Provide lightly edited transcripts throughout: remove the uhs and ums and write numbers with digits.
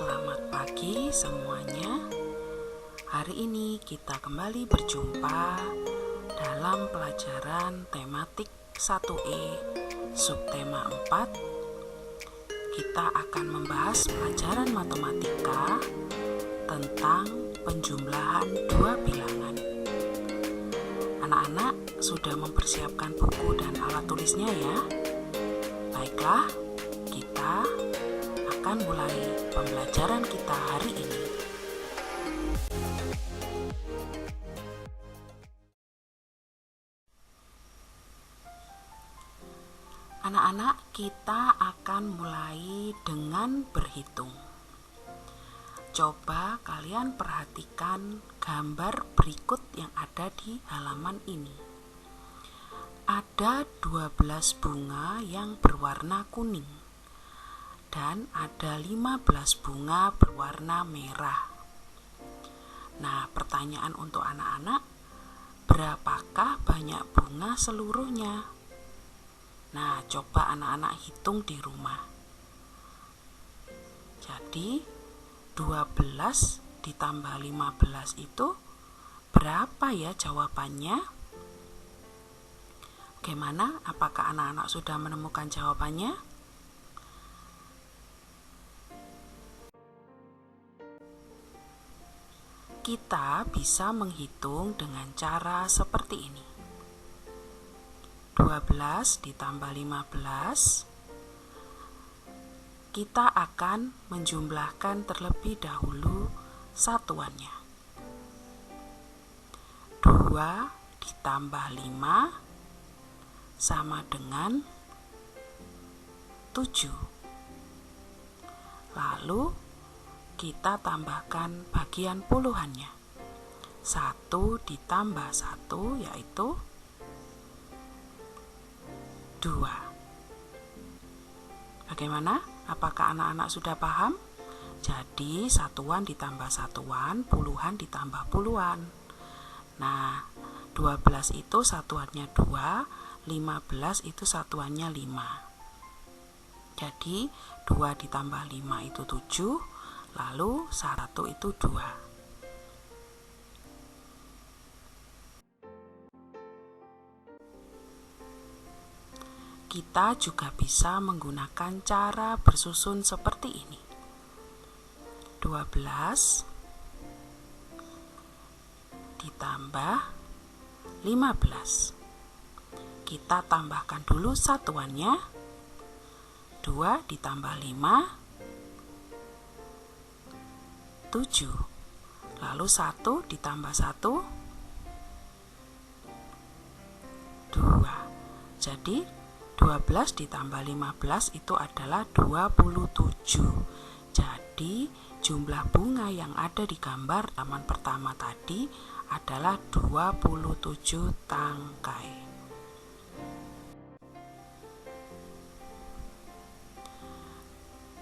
Selamat pagi semuanya. Hari ini kita kembali berjumpa dalam pelajaran tematik 1E subtema 4. Kita akan membahas pelajaran matematika tentang penjumlahan dua bilangan. Anak-anak sudah mempersiapkan buku dan alat tulisnya ya? Baiklah, kita akan mulai pembelajaran kita hari ini. Anak-anak, kita akan mulai dengan berhitung. Coba kalian perhatikan gambar berikut yang ada di halaman ini. Ada 12 bunga yang berwarna kuning dan ada 15 bunga berwarna merah. Nah, pertanyaan untuk anak-anak, berapakah banyak bunga seluruhnya? Nah, coba anak-anak hitung di rumah. Jadi, 12 ditambah 15 itu berapa ya jawabannya? Bagaimana? Apakah anak-anak sudah menemukan jawabannya? Kita bisa menghitung dengan cara seperti ini. 12 ditambah 15, kita akan menjumlahkan terlebih dahulu satuannya. 2 ditambah 5 sama dengan 7. Lalu kita tambahkan bagian puluhannya. 1 ditambah 1 yaitu 2. Bagaimana? Apakah anak-anak sudah paham? Jadi satuan ditambah satuan, puluhan ditambah puluhan. Nah, 12 itu satuannya 2, 15 itu satuannya 5. Jadi 2 ditambah 5 itu 7, lalu 1 itu 2. Kita juga bisa menggunakan cara bersusun seperti ini. 12 ditambah 15. Kita tambahkan dulu satuannya. 2 ditambah 5 7. Lalu 1 ditambah 1 2. Jadi 12 ditambah 15 itu adalah 27. Jadi jumlah bunga yang ada di gambar halaman pertama tadi adalah 27 tangkai.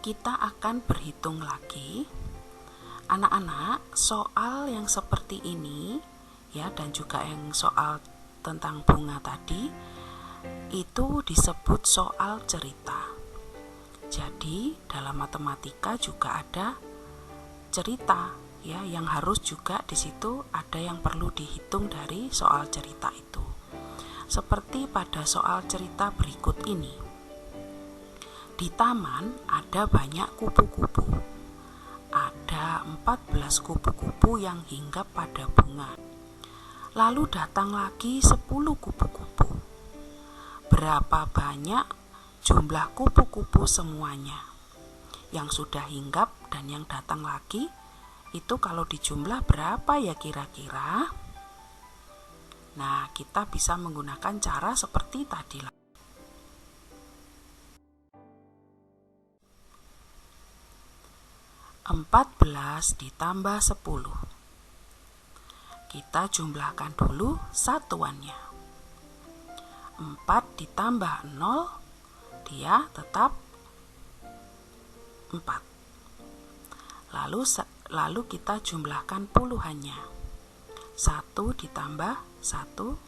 Kita akan berhitung lagi. Anak-anak, soal yang seperti ini ya, dan juga yang soal tentang bunga tadi itu disebut soal cerita. Jadi dalam matematika juga ada cerita ya, yang harus juga di situ ada yang perlu dihitung dari soal cerita itu. Seperti pada soal cerita berikut ini. Di taman ada banyak kupu-kupu. Ada 14 kupu-kupu yang hinggap pada bunga. Lalu datang lagi 10 kupu-kupu. Berapa banyak jumlah kupu-kupu semuanya? Yang sudah hinggap dan yang datang lagi, itu kalau dijumlah berapa ya kira-kira? Nah, kita bisa menggunakan cara seperti tadi. 14 ditambah 10. Kita jumlahkan dulu satuannya. 4 ditambah 0, dia tetap 4. Lalu kita jumlahkan puluhannya. 1 ditambah 1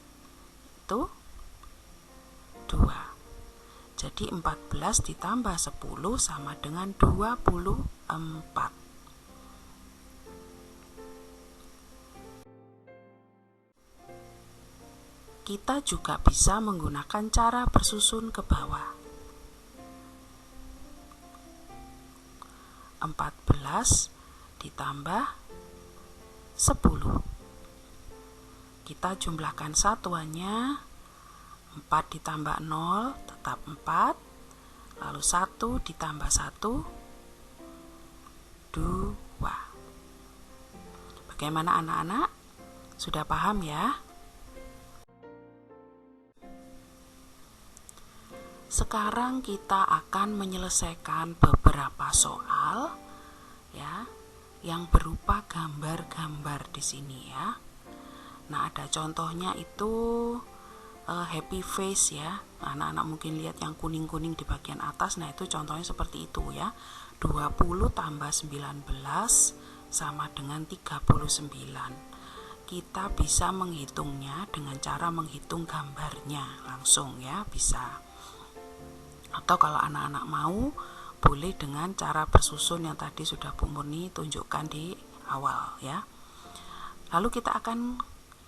itu 2. Jadi 14 ditambah 10 sama dengan 24. kita juga bisa menggunakan cara bersusun ke bawah. 14 ditambah 10. Kita jumlahkan satuannya. 4 ditambah 0 tetap 4. Lalu 1 ditambah 1, 2. Bagaimana anak-anak? Sudah paham ya? Sekarang kita akan menyelesaikan beberapa soal ya, yang berupa gambar-gambar di sini ya. Nah, ada contohnya itu happy face ya. Anak-anak mungkin lihat yang kuning-kuning di bagian atas. Nah, itu contohnya seperti itu ya. 20 tambah 19 sama dengan 39. Kita bisa menghitungnya dengan cara menghitung gambarnya langsung ya, bisa. Atau kalau anak-anak mau, boleh dengan cara bersusun yang tadi sudah Bu Murni tunjukkan di awal ya. Lalu kita akan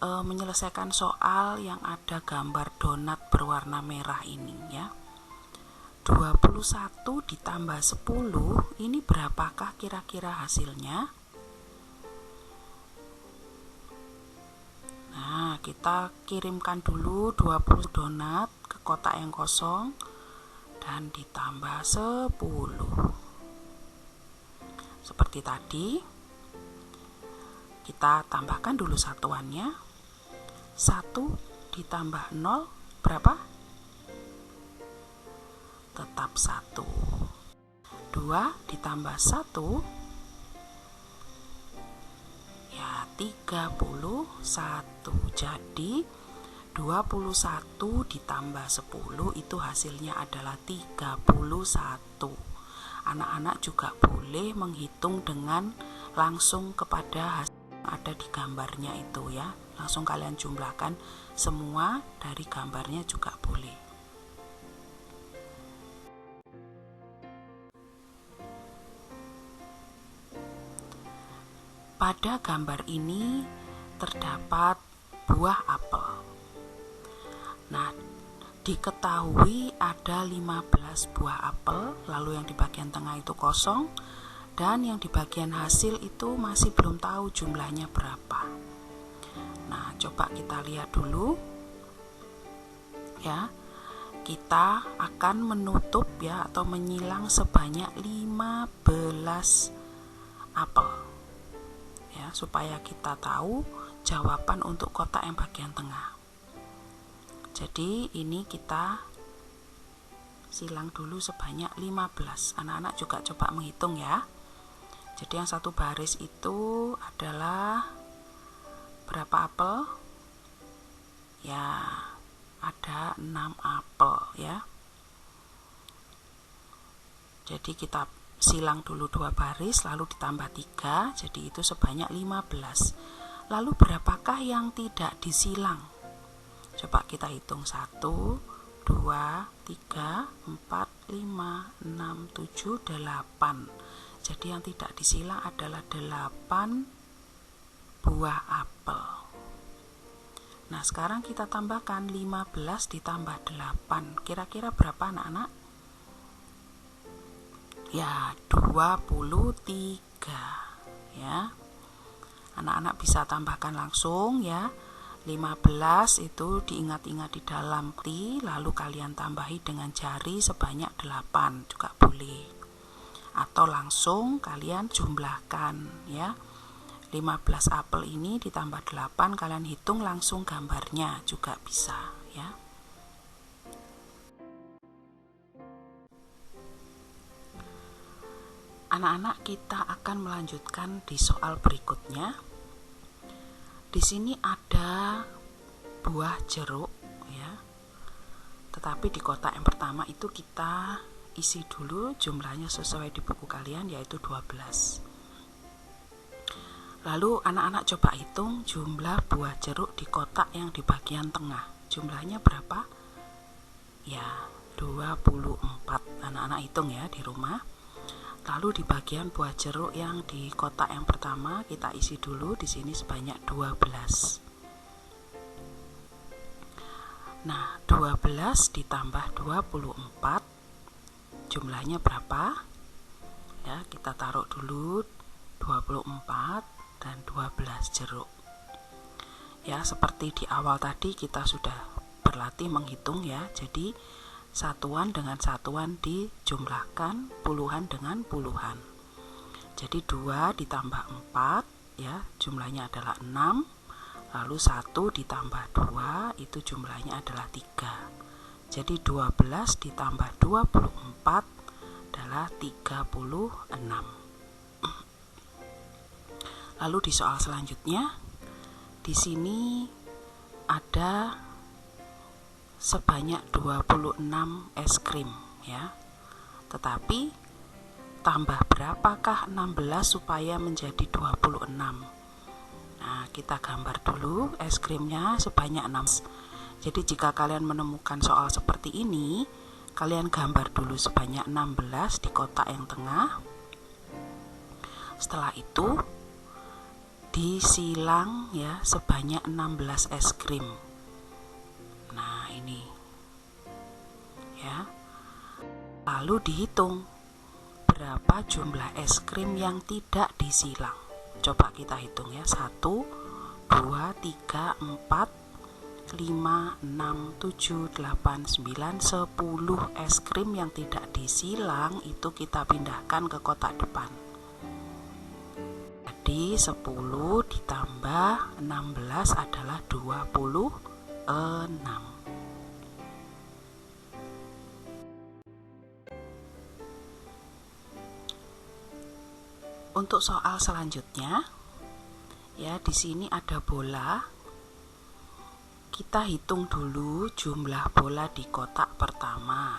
menyelesaikan soal yang ada gambar donat berwarna merah ini ya. 21 ditambah 10, ini berapakah kira-kira hasilnya? Nah, kita kirimkan dulu 20 donat ke kotak yang kosong dan ditambah 10. Seperti tadi, kita tambahkan dulu satuannya. 1 ditambah 0 berapa? Tetap 1. 2 ditambah 1 ya 31. Jadi 21 ditambah 10 itu hasilnya adalah 31. Anak-anak juga boleh menghitung dengan langsung kepada hasil yang ada di gambarnya itu ya. Langsung kalian jumlahkan semua dari gambarnya juga boleh. Pada gambar ini terdapat buah apel. Nah, diketahui ada 15 buah apel, lalu yang di bagian tengah itu kosong, dan yang di bagian hasil itu masih belum tahu jumlahnya berapa. Nah, coba kita lihat dulu ya. Kita akan menutup ya atau menyilang sebanyak 15 apel ya, supaya kita tahu jawaban untuk kotak yang bagian tengah. Jadi ini kita silang dulu sebanyak 15. Anak-anak juga coba menghitung ya. Jadi yang satu baris itu adalah berapa apel? Ya, ada 6 apel ya. Jadi kita silang dulu 2 baris lalu ditambah 3, jadi itu sebanyak 15. Lalu berapakah yang tidak disilang? Coba kita hitung 1, 2, 3, 4, 5, 6, 7, 8. Jadi yang tidak disilang adalah 8 buah apel. Nah, sekarang kita tambahkan 15 ditambah 8. Kira-kira berapa anak-anak? Ya, 23 ya. Anak-anak bisa tambahkan langsung ya. 15 itu diingat-ingat di dalam hati, lalu kalian tambahi dengan jari sebanyak 8 juga boleh. Atau langsung kalian jumlahkan ya. 15 apel ini ditambah 8, kalian hitung langsung gambarnya juga bisa ya. Anak-anak, kita akan melanjutkan di soal berikutnya. Di sini ada buah jeruk ya. Tetapi di kotak yang pertama itu kita isi dulu jumlahnya sesuai di buku kalian, yaitu 12. Lalu anak-anak coba hitung jumlah buah jeruk di kotak yang di bagian tengah. Jumlahnya berapa? Ya, 24. Anak-anak hitung ya di rumah. Lalu di bagian buah jeruk yang di kotak yang pertama kita isi dulu di sini sebanyak 12. Nah, 12 ditambah 24 jumlahnya berapa? Ya, kita taruh dulu 24 dan 12 jeruk. Ya, seperti di awal tadi kita sudah berlatih menghitung ya. Jadi satuan dengan satuan dijumlahkan, puluhan dengan puluhan. Jadi 2 ditambah 4 ya, jumlahnya adalah 6. Lalu 1 ditambah 2 itu jumlahnya adalah 3. Jadi 12 ditambah 24 adalah 36. Lalu di soal selanjutnya, di sini ada sebanyak 26 es krim ya. Tetapi tambah berapakah 16 supaya menjadi 26? Nah, kita gambar dulu es krimnya sebanyak 6. Jadi jika kalian menemukan soal seperti ini, kalian gambar dulu sebanyak 16 di kotak yang tengah. Setelah itu disilang ya sebanyak 16 es krim. Nah, ini. Ya. Lalu dihitung berapa jumlah es krim yang tidak disilang. Coba kita hitung ya. 1, 2, 3, 4, 5, 6, 7, 8, 9, 10 es krim yang tidak disilang itu kita pindahkan ke kotak depan. Jadi 10 ditambah 16 adalah 26. Untuk soal selanjutnya, ya di sini ada bola. Kita hitung dulu jumlah bola di kotak pertama.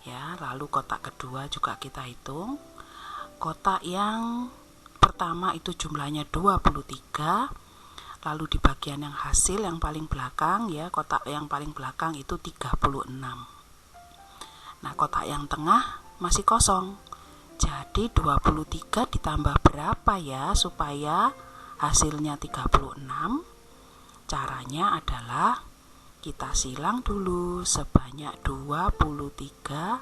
Ya, lalu kotak kedua juga kita hitung. Kotak yang pertama itu jumlahnya 23. Lalu di bagian yang hasil yang paling belakang ya, kotak yang paling belakang itu 36. Nah, kotak yang tengah masih kosong. Jadi 23 ditambah berapa ya supaya hasilnya 36? Caranya adalah kita silang dulu sebanyak 23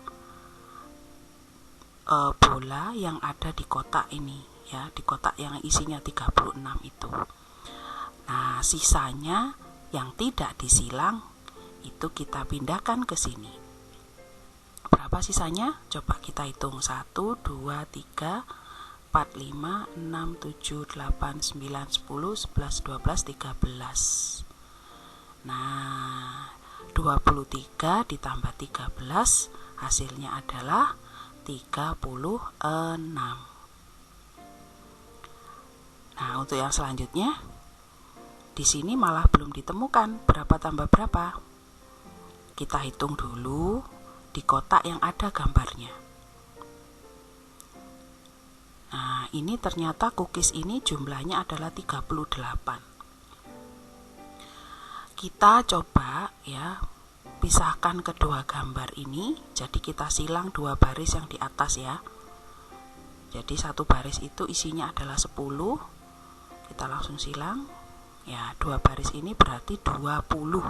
bola yang ada di kotak ini ya, di kotak yang isinya 36 itu. Nah, sisanya yang tidak disilang itu kita pindahkan ke sini. Berapa sisanya? Coba kita hitung. 1, 2, 3, 4, 5, 6, 7, 8, 9, 10, 11, 12, 13. Nah, 23 ditambah 13 hasilnya adalah 36. Nah, untuk yang selanjutnya di sini malah belum ditemukan berapa tambah berapa. Kita hitung dulu di kotak yang ada gambarnya. Nah, ini ternyata cookies ini jumlahnya adalah 38. Kita coba ya pisahkan kedua gambar ini. Jadi kita silang dua baris yang di atas ya. Jadi satu baris itu isinya adalah 10. Kita langsung silang. Ya, dua baris ini berarti 20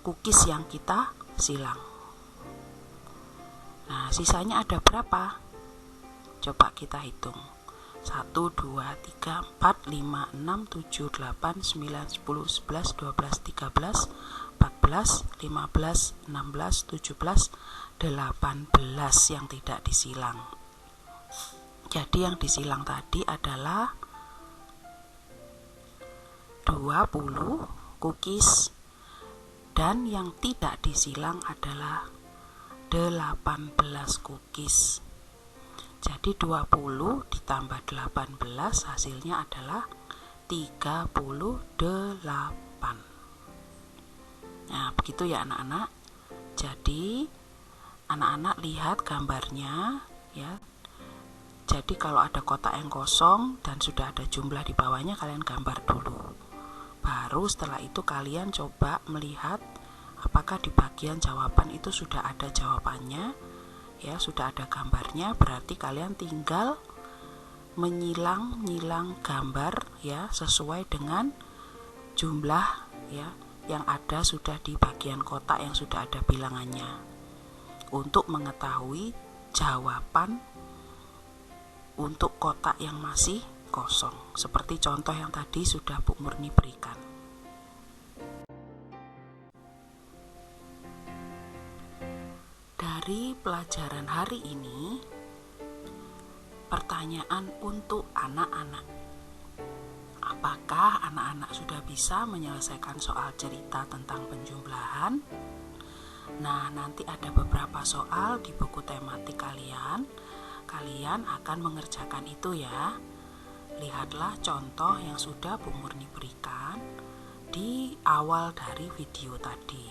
cookies yang kita silang. Nah, sisanya ada berapa? Coba kita hitung. 1, 2, 3, 4, 5, 6, 7, 8, 9, 10, 11, 12, 13, 14, 15, 16, 17, 18 yang tidak disilang. Jadi yang disilang tadi adalah 20 cookies dan yang tidak disilang adalah 18 cookies. Jadi 20 ditambah 18 hasilnya adalah 38. Nah, begitu ya anak-anak. Jadi anak-anak lihat gambarnya ya. Jadi kalau ada kotak yang kosong dan sudah ada jumlah di bawahnya, kalian gambar dulu. Baru setelah itu kalian coba melihat apakah di bagian jawaban itu sudah ada jawabannya, ya sudah ada gambarnya. Berarti kalian tinggal menyilang gambar ya sesuai dengan jumlah ya yang ada sudah di bagian kotak yang sudah ada bilangannya untuk mengetahui jawaban untuk kotak yang masih kosong, seperti contoh yang tadi sudah Bu Murni berikan. Dari pelajaran hari ini, pertanyaan untuk anak-anak. Apakah anak-anak sudah bisa menyelesaikan soal cerita tentang penjumlahan? Nah, nanti ada beberapa soal di buku tematik kalian. Kalian akan mengerjakan itu ya. Lihatlah contoh yang sudah Bu Murni berikan di awal dari video tadi.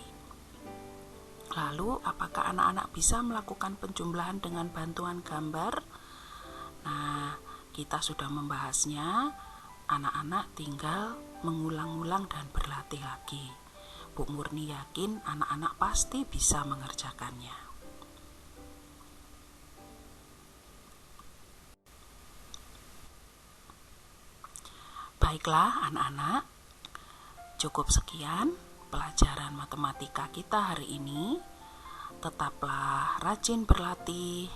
Lalu, apakah anak-anak bisa melakukan penjumlahan dengan bantuan gambar? Nah, kita sudah membahasnya. Anak-anak tinggal mengulang-ulang dan berlatih lagi. Bu Murni yakin anak-anak pasti bisa mengerjakannya. Baiklah anak-anak, cukup sekian pelajaran matematika kita hari ini. Tetaplah rajin berlatih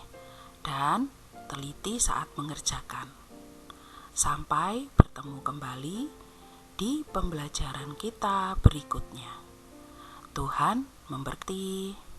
dan teliti saat mengerjakan. Sampai bertemu kembali di pembelajaran kita berikutnya. Tuhan memberkati.